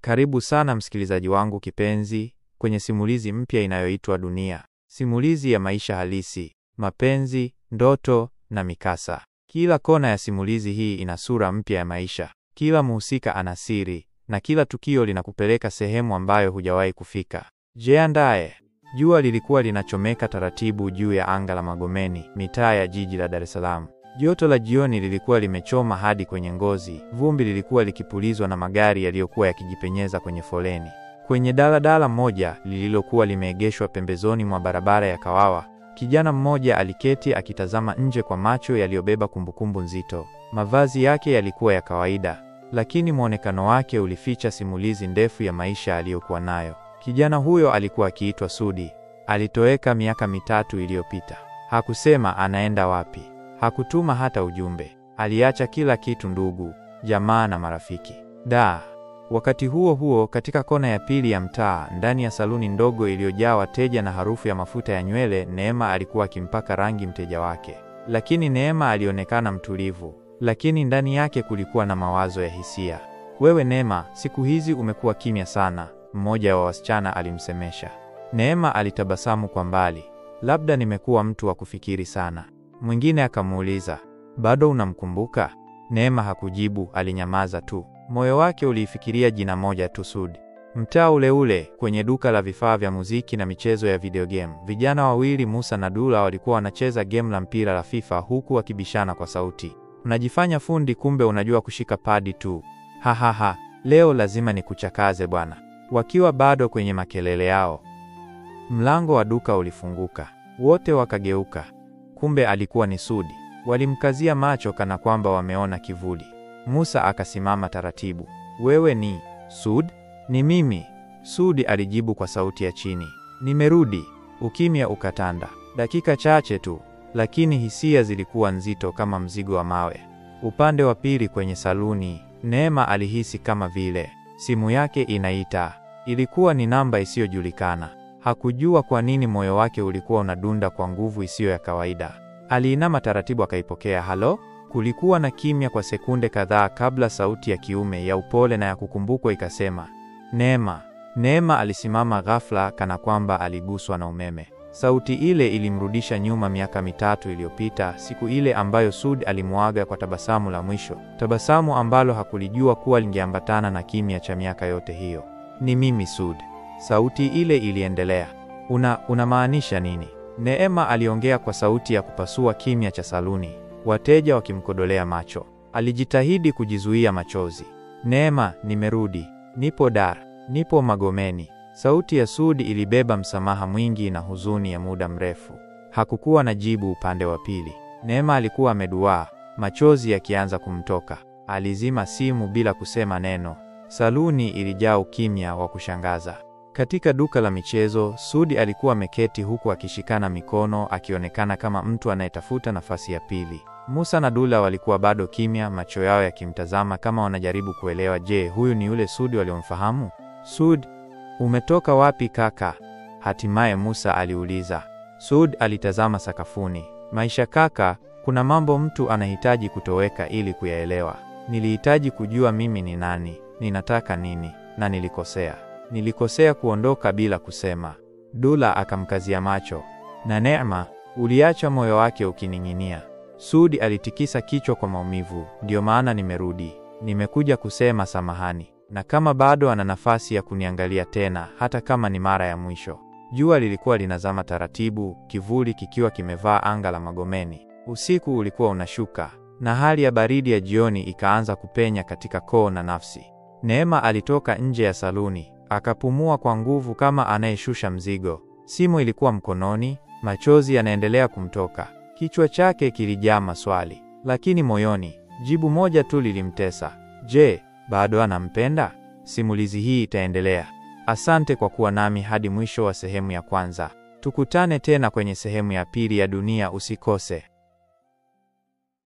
Karibu sana msikilizaji wangu kipenzi kwenye simulizi mpya inayoitwa Dunia. Simulizi ya maisha halisi, mapenzi, ndoto na mikasa. Kila kona ya simulizi hii ina sura mpya ya maisha. Kila mhusika ana siri na kila tukio linakupeleka sehemu ambayo hujawahi kufika. Jiandae. Jua lilikuwa linachomeka taratibu juu ya anga la Magomeni, mitaa ya jiji la Dar es Salaam. Joto la jioni lilikuwa limechoma hadi kwenye ngozi. Vumbi lilikuwa likipulizwa na magari yaliyokuwa yakijipenyeza kwenye foleni. Kwenye daladala moja lililokuwa limeegeshwa pembezoni mwa barabara ya Kawawa, kijana mmoja aliketi akitazama nje kwa macho yaliyobeba kumbukumbu nzito. Mavazi yake yalikuwa ya kawaida, lakini muonekano wake ulificha simulizi ndefu ya maisha aliyokuwa nayo. Kijana huyo alikuwa akiitwa Sudi. Alitoweka miaka 3 iliyopita. Hakusema anaenda wapi. Hakutuma hata ujumbe. Aliacha kila kitu: ndugu, jamaa na marafiki. Wakati huo huo, katika kona ya pili ya mtaa, ndani ya saluni ndogo iliyojaa wateja na harufu ya mafuta ya nywele, Neema alikuwa akimpaka rangi mteja wake. Lakini Neema alionekana mtulivu, lakini ndani yake kulikuwa na mawazo ya hisia. "Wewe Neema, siku hizi umekuwa kimya sana," mmoja wa wasichana alimsemesha. Neema alitabasamu kwa mbali. "Labda nimekuwa mtu wa kufikiri sana." Mwingine akamuuliza, "Bado unamkumbuka?" Neema hakujibu, alinyamaza tu. Moyo wake ulifikiria jina moja tu: Sudi. Mtaa ule ule, kwenye duka la vifaa vya muziki na michezo ya video game, vijana wawili, Musa na Dula, walikuwa wanacheza game la mpira la FIFA huku wakibishana kwa sauti. "Unajifanya fundi, kumbe unajua kushika padi tu. Ha, leo lazima nikuchakaze bwana." Wakiwa bado kwenye makelele yao, mlango wa duka ulifunguka. Wote wakageuka. Kumbe alikuwa ni Sudi. Walimkazia macho kana kwamba wameona kivuli. Musa akasimama taratibu. "Wewe ni Sud?" "Ni mimi," Sudi alijibu kwa sauti ya chini. "Nimerudi." Ukimya ukatanda. Dakika chache tu, lakini hisia zilikuwa nzito kama mzigo wa mawe. Upande wa pili kwenye saluni, Neema alihisi kama vile simu yake inaita. Ilikuwa ni namba isiyojulikana. Hakujua kwa nini moyo wake ulikuwa unadunda kwa nguvu isiyo ya kawaida. Aliinama taratibu akaipokea. "Halo?" Kulikuwa na kimya kwa sekunde kadhaa kabla sauti ya kiume ya upole na ya kukumbukwa ikasema, "Neema." Neema alisimama ghafla kana kwamba aliguswa na umeme. Sauti ile ilimrudisha nyuma miaka 3 iliyopita, siku ile ambayo Sud alimuaga kwa tabasamu la mwisho, tabasamu ambalo hakulijua kuwa lingeambatana na kimya cha miaka yote hiyo. "Ni mimi Sud." Sauti ile iliendelea. Unamaanisha nini?" Neema aliongea kwa sauti ya kupasua kimya cha saluni, wateja wakimkodolea macho. Alijitahidi kujizuia machozi. "Neema, nimerudi. Nipo Dar. Nipo Magomeni." Sauti ya Sudi ilibeba msamaha mwingi na huzuni ya muda mrefu. Hakukuwa na jibu upande wa pili. Neema alikuwa ameduaa, machozi yakianza kumtoka. Alizima simu bila kusema neno. Saluni ilijaa ukimya wa kushangaza. Katika duka la michezo, Sudi alikuwa ameketi huku akishikana mikono, akionekana kama mtu anayetafuta nafasi ya pili. Musa na Dula walikuwa bado kimya, macho yao yakimtazama kama wanajaribu kuelewa, je, huyu ni yule Sudi waliomfahamu? "Sud, umetoka wapi kaka?" hatimaye Musa aliuliza. Sud alitazama sakafuni. "Maisha kaka, kuna mambo mtu anahitaji kutoweka ili kuyaelewa. Nilihitaji kujua mimi ni nani, ninataka nini, na Nilikosea kuondoka bila kusema." Dula akamkazia macho. "Na Neema?" Uliacha moyo wake ukining'inia. Sudi alitikisa kichwa kwa maumivu. "Ndio maana nimerudi. Nimekuja kusema samahani. Na kama bado ana nafasi ya kuniangalia tena, hata kama ni mara ya mwisho." Jua lilikuwa linazama taratibu, kivuli kikiwa kimevaa anga la Magomeni. Usiku ulikuwa unashuka, na hali ya baridi ya jioni ikaanza kupenya katika koo na nafsi. Neema alitoka nje ya saluni, akapumua kwa nguvu kama anayeshusha mzigo. Simu ilikuwa mkononi, machozi yanaendelea kumtoka. Kichwa chake kilijaa maswali, lakini moyoni, jibu moja tu lilimtesa. Je, bado anampenda? Simulizi hii itaendelea. Asante kwa kuwa nami hadi mwisho wa sehemu ya kwanza. Tukutane tena kwenye sehemu ya pili ya Dunia, usikose.